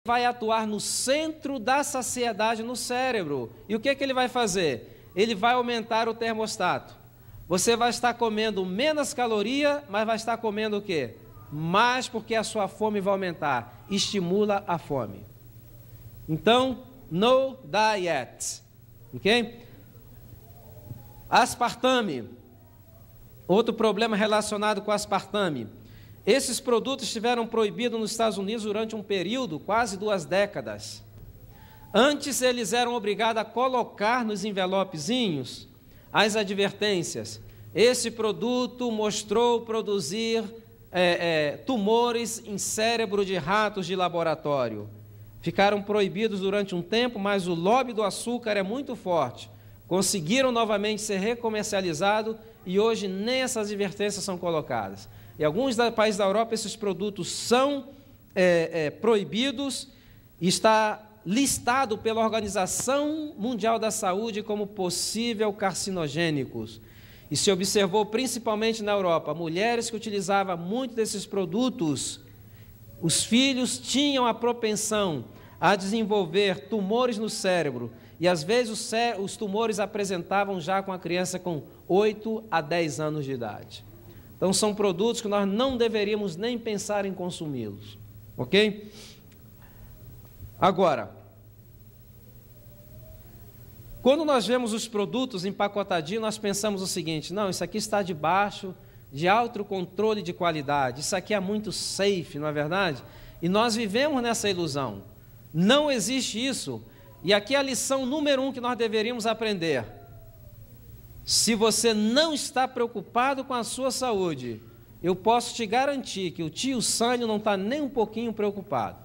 vai atuar no centro da saciedade no cérebro. E o que ele vai fazer? Ele vai aumentar o termostato. Você vai estar comendo menos caloria, mas vai estar comendo o quê? Mais, porque a sua fome vai aumentar. Estimula a fome. Então, no diet. Ok? Aspartame. Outro problema relacionado com aspartame. Esses produtos estiveram proibidos nos Estados Unidos durante um período, quase 2 décadas. Antes, eles eram obrigados a colocar nos envelopezinhos as advertências. Esse produto mostrou produzir tumores em cérebro de ratos de laboratório. Ficaram proibidos durante um tempo, mas o lobby do açúcar é muito forte. Conseguiram novamente ser recomercializados e hoje nem essas advertências são colocadas. Em alguns países da Europa, esses produtos são proibidos e está listado pela Organização Mundial da Saúde como possível carcinogênicos. E se observou, principalmente na Europa, mulheres que utilizavam muito desses produtos, os filhos tinham a propensão a desenvolver tumores no cérebro. E, às vezes, os tumores apresentavam já com a criança com 8 a 10 anos de idade. Então, são produtos que nós não deveríamos nem pensar em consumi-los. Ok? Agora, quando nós vemos os produtos empacotadinhos, nós pensamos o seguinte: não, isso aqui está debaixo de alto controle de qualidade, isso aqui é muito safe, não é verdade? E nós vivemos nessa ilusão. Não existe isso. E aqui é a lição número 1 que nós deveríamos aprender. Se você não está preocupado com a sua saúde, eu posso te garantir que o tio Sânio não está nem um pouquinho preocupado.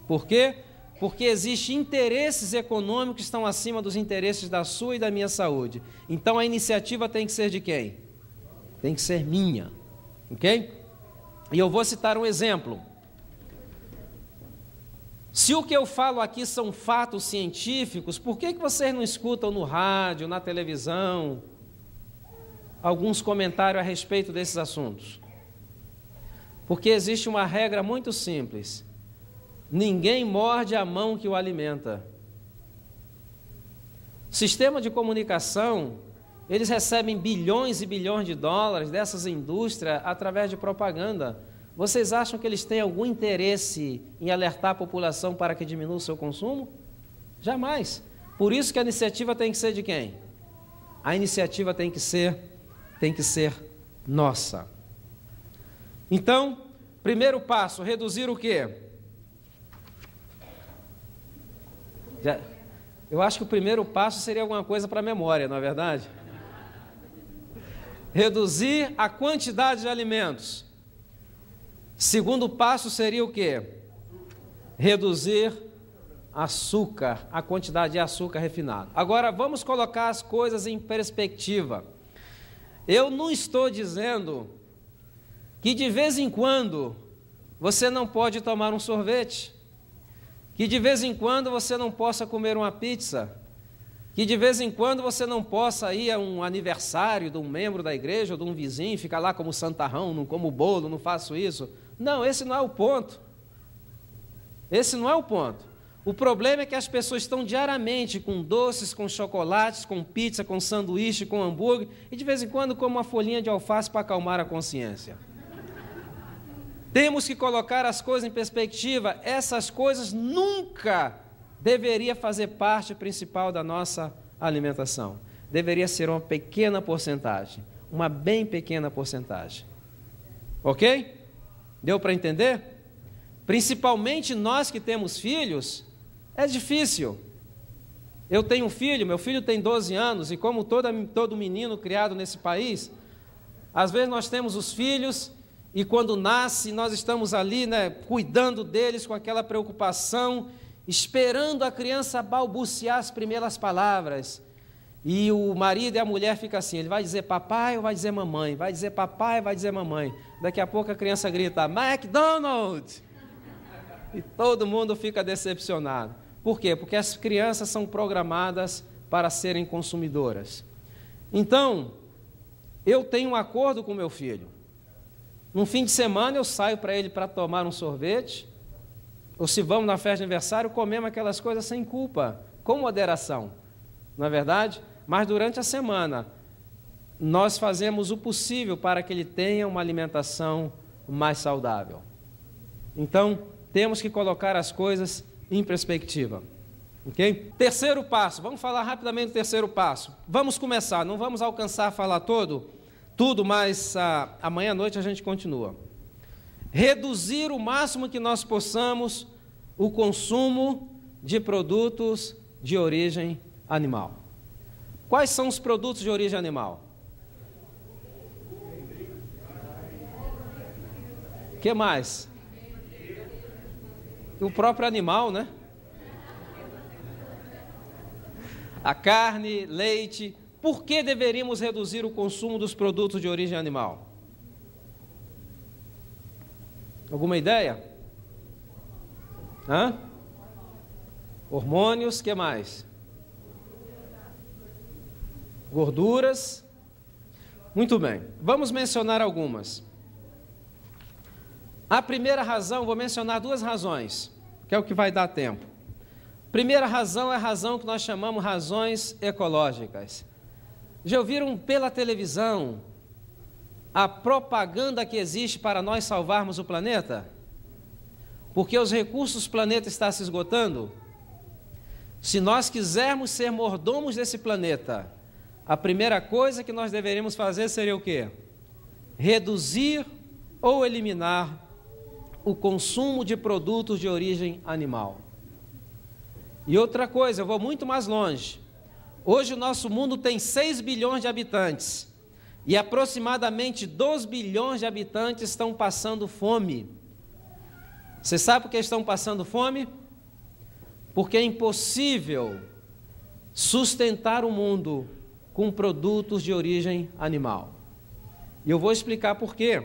Por quê? Porque existem interesses econômicos que estão acima dos interesses da sua e da minha saúde. Então a iniciativa tem que ser de quem? Tem que ser minha. Ok? E eu vou citar um exemplo. Se o que eu falo aqui são fatos científicos, por que vocês não escutam no rádio, na televisão, alguns comentários a respeito desses assuntos? Porque existe uma regra muito simples: ninguém morde a mão que o alimenta. O sistema de comunicação, eles recebem bilhões e bilhões de dólares dessas indústrias através de propaganda. Vocês acham que eles têm algum interesse em alertar a população para que diminua o seu consumo? Jamais. Por isso que a iniciativa tem que ser de quem? A iniciativa tem que ser nossa. Então, primeiro passo, reduzir o quê? Eu acho que o primeiro passo seria alguma coisa para a memória, não é verdade? Reduzir a quantidade de alimentos. Segundo passo seria o quê? Reduzir açúcar, a quantidade de açúcar refinado. Agora, vamos colocar as coisas em perspectiva. Eu não estou dizendo que de vez em quando você não pode tomar um sorvete, que de vez em quando você não possa comer uma pizza, que de vez em quando você não possa ir a um aniversário de um membro da igreja ou de um vizinho, ficar lá como santarrão, não como bolo, não faço isso. Não, esse não é o ponto. Esse não é o ponto. O problema é que as pessoas estão diariamente com doces, com chocolates, com pizza, com sanduíche, com hambúrguer, e de vez em quando comem uma folhinha de alface para acalmar a consciência. Temos que colocar as coisas em perspectiva. Essas coisas nunca deveriam fazer parte principal da nossa alimentação. Deveria ser uma pequena porcentagem, uma bem pequena porcentagem. Ok? Deu para entender? Principalmente nós que temos filhos, é difícil. Eu tenho um filho, meu filho tem 12 anos, e como todo menino criado nesse país, às vezes nós temos os filhos, e quando nasce, nós estamos ali, cuidando deles com aquela preocupação, esperando a criança balbuciar as primeiras palavras. E o marido e a mulher ficam assim, ele vai dizer papai ou vai dizer mamãe? Vai dizer papai ou vai dizer mamãe? Daqui a pouco a criança grita, McDonald's! E todo mundo fica decepcionado. Por quê? Porque as crianças são programadas para serem consumidoras. Então, eu tenho um acordo com meu filho. No fim de semana eu saio para ele para tomar um sorvete, ou se vamos na festa de aniversário, comemos aquelas coisas sem culpa, com moderação, não é verdade? Mas durante a semana, nós fazemos o possível para que ele tenha uma alimentação mais saudável. Então, temos que colocar as coisas em perspectiva. Ok? Terceiro passo, vamos falar rapidamente do terceiro passo. Vamos começar, não vamos alcançar a falar tudo, mas amanhã à noite a gente continua. Reduzir o máximo que nós possamos o consumo de produtos de origem animal. Quais são os produtos de origem animal? O que mais? O próprio animal, né? A carne, leite. Por que deveríamos reduzir o consumo dos produtos de origem animal? Alguma ideia? Hormônios, que mais? Gorduras. Muito bem, vamos mencionar algumas. A primeira razão, vou mencionar duas razões, que é o que vai dar tempo. Primeira razão é a razão que nós chamamos razões ecológicas. Já ouviram pela televisão a propaganda que existe para nós salvarmos o planeta? Porque os recursos do planeta estão se esgotando. Se nós quisermos ser mordomos desse planeta, a primeira coisa que nós deveríamos fazer seria o quê? Reduzir ou eliminar o consumo de produtos de origem animal. E outra coisa, eu vou muito mais longe. Hoje o nosso mundo tem 6 bilhões de habitantes e aproximadamente 2 bilhões de habitantes estão passando fome. Você sabe por que estão passando fome? Porque é impossível sustentar o mundo com produtos de origem animal. E eu vou explicar por quê.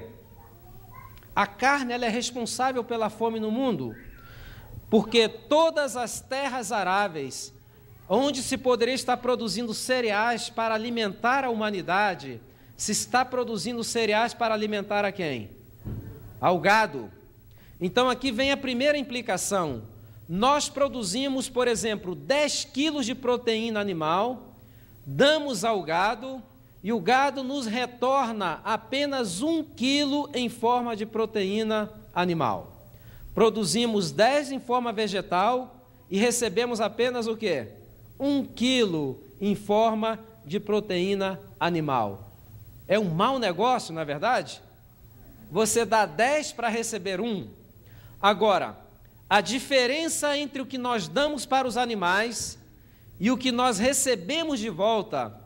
A carne ela é responsável pela fome no mundo, porque todas as terras aráveis, onde se poderia estar produzindo cereais para alimentar a humanidade, se está produzindo cereais para alimentar a quem? Ao gado. Então aqui vem a primeira implicação. Nós produzimos, por exemplo, 10 quilos de proteína animal, damos ao gado, e o gado nos retorna apenas 1 quilo em forma de proteína animal. Produzimos 10 em forma vegetal e recebemos apenas o quê? 1 quilo em forma de proteína animal. É um mau negócio, não é verdade? Você dá 10 para receber 1. Agora, a diferença entre o que nós damos para os animais e o que nós recebemos de volta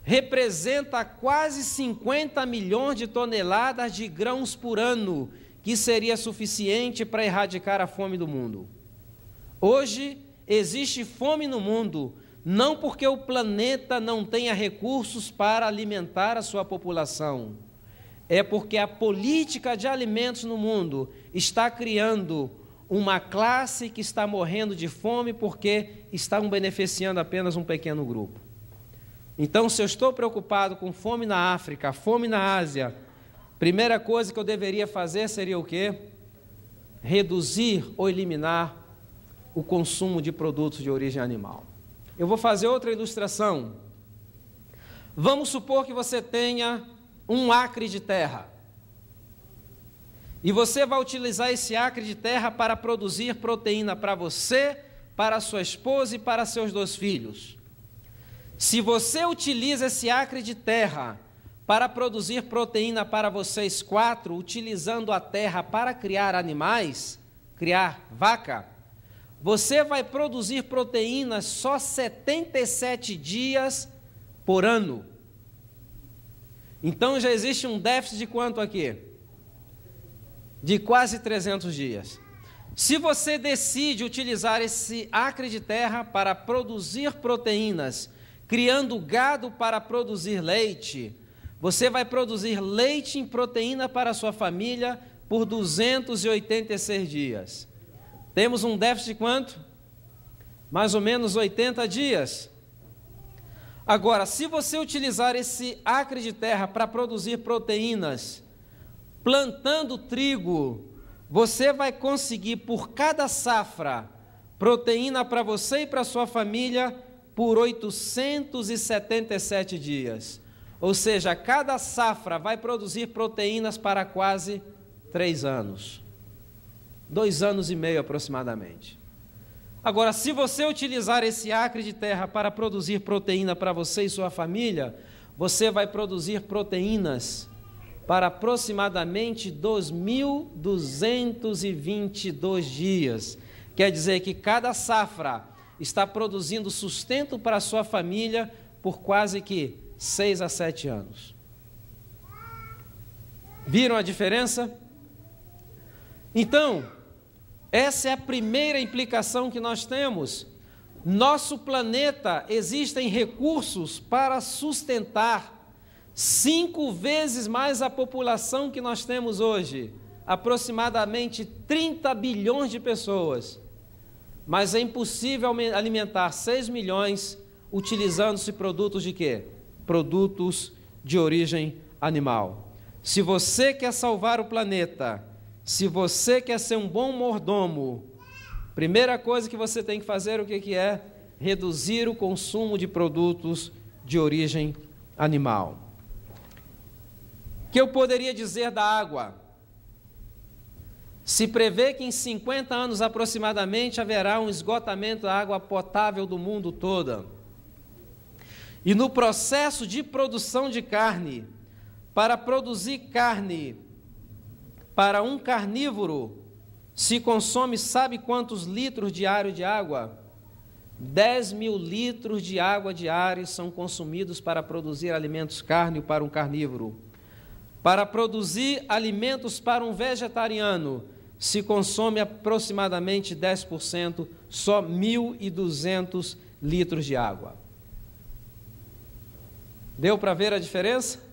representa quase 50 milhões de toneladas de grãos por ano, que seria suficiente para erradicar a fome do mundo. Hoje existe fome no mundo, não porque o planeta não tenha recursos para alimentar a sua população, é porque a política de alimentos no mundo está criando uma classe que está morrendo de fome porque estão beneficiando apenas um pequeno grupo. Então, se eu estou preocupado com fome na África, fome na Ásia, primeira coisa que eu deveria fazer seria o quê? Reduzir ou eliminar o consumo de produtos de origem animal. Eu vou fazer outra ilustração. Vamos supor que você tenha 1 acre de terra. E você vai utilizar esse acre de terra para produzir proteína para você, para sua esposa e para seus 2 filhos. Se você utiliza esse acre de terra para produzir proteína para vocês 4, utilizando a terra para criar animais, criar vaca, você vai produzir proteínas só 77 dias por ano. Então já existe um déficit de quanto aqui? De quase 300 dias. Se você decide utilizar esse acre de terra para produzir proteínas, criando gado para produzir leite, você vai produzir leite em proteína para a sua família por 286 dias. Temos um déficit de quanto? Mais ou menos 80 dias. Agora, se você utilizar esse acre de terra para produzir proteínas, plantando trigo, você vai conseguir por cada safra proteína para você e para sua família por 877 dias. Ou seja, cada safra vai produzir proteínas para quase 3 anos. 2 anos e meio aproximadamente. Agora, se você utilizar esse acre de terra para produzir proteína para você e sua família, você vai produzir proteínas para aproximadamente 2.222 dias. Quer dizer que cada safra está produzindo sustento para a sua família por quase que 6 a 7 anos. Viram a diferença? Então, essa é a primeira implicação que nós temos. Nosso planeta, existem recursos para sustentar 5 vezes mais a população que nós temos hoje, aproximadamente 30 bilhões de pessoas. Mas é impossível alimentar 6 milhões utilizando-se produtos de quê? Produtos de origem animal. Se você quer salvar o planeta, se você quer ser um bom mordomo, primeira coisa que você tem que fazer, o que é? Reduzir o consumo de produtos de origem animal. O que eu poderia dizer da água? Se prevê que em 50 anos aproximadamente haverá um esgotamento da água potável do mundo todo. E no processo de produção de carne, para produzir carne para um carnívoro, se consome, sabe quantos litros diários de água? 10.000 litros de água diários são consumidos para produzir alimentos carne para um carnívoro. Para produzir alimentos para um vegetariano, se consome aproximadamente 10%, só 1.200 litros de água. Deu para ver a diferença?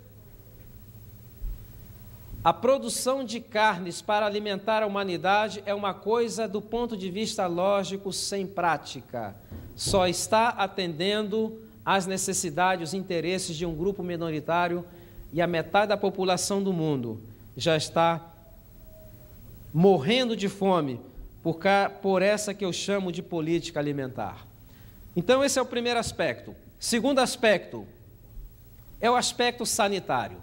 A produção de carnes para alimentar a humanidade é uma coisa, do ponto de vista lógico, sem prática. Só está atendendo às necessidades, os interesses de um grupo minoritário, e a metade da população do mundo já está morrendo de fome por essa que eu chamo de política alimentar. Então, esse é o primeiro aspecto. Segundo aspecto é o aspecto sanitário.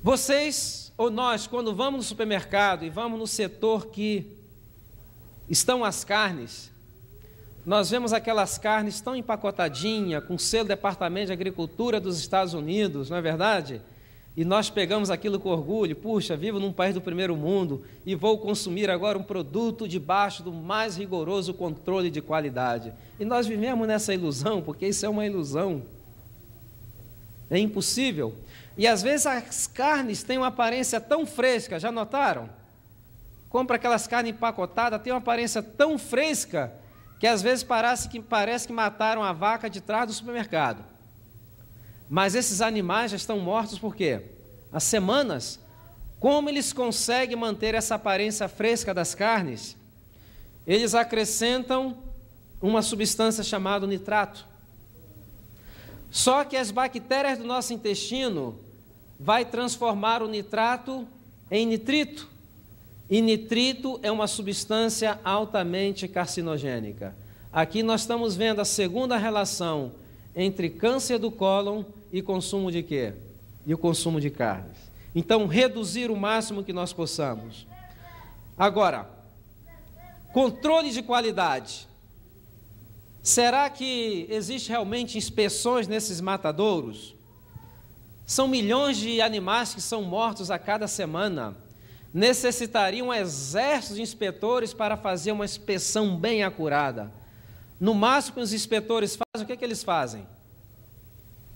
Vocês ou nós, quando vamos no supermercado e vamos no setor que estão as carnes, nós vemos aquelas carnes tão empacotadinhas, com selo do Departamento de Agricultura dos Estados Unidos, não é verdade? E nós pegamos aquilo com orgulho. Puxa, vivo num país do primeiro mundo e vou consumir agora um produto debaixo do mais rigoroso controle de qualidade. E nós vivemos nessa ilusão, porque isso é uma ilusão. É impossível. E às vezes as carnes têm uma aparência tão fresca, já notaram? Compra aquelas carnes empacotadas, tem uma aparência tão fresca que às vezes parece que mataram a vaca de trás do supermercado. Mas esses animais já estão mortos por quê? Há semanas. Como eles conseguem manter essa aparência fresca das carnes? Eles acrescentam uma substância chamada nitrato. Só que as bactérias do nosso intestino vai transformar o nitrato em nitrito. E nitrito é uma substância altamente carcinogênica. Aqui nós estamos vendo a segunda relação entre câncer do cólon e consumo de quê? E o consumo de carnes. Então, reduzir o máximo que nós possamos. Agora, controle de qualidade. Será que existe realmente inspeções nesses matadouros? São milhões de animais que são mortos a cada semana. Necessitaria um exército de inspetores para fazer uma inspeção bem acurada. No máximo que os inspetores fazem, o que eles fazem?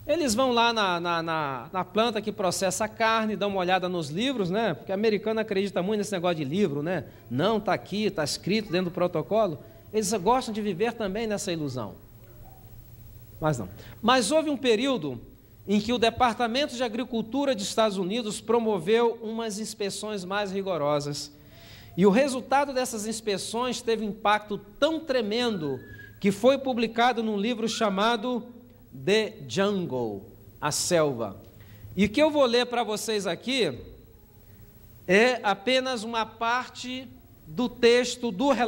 Eles vão lá na planta que processa a carne, dão uma olhada nos livros, né? Porque o americano acredita muito nesse negócio de livro, né? Não, está aqui, está escrito dentro do protocolo. Eles gostam de viver também nessa ilusão. Mas não. Mas houve um período em que o Departamento de Agricultura dos Estados Unidos promoveu umas inspeções mais rigorosas. E o resultado dessas inspeções teve um impacto tão tremendo que foi publicado num livro chamado The Jungle, a selva. E o que eu vou ler para vocês aqui é apenas uma parte do texto do relatório.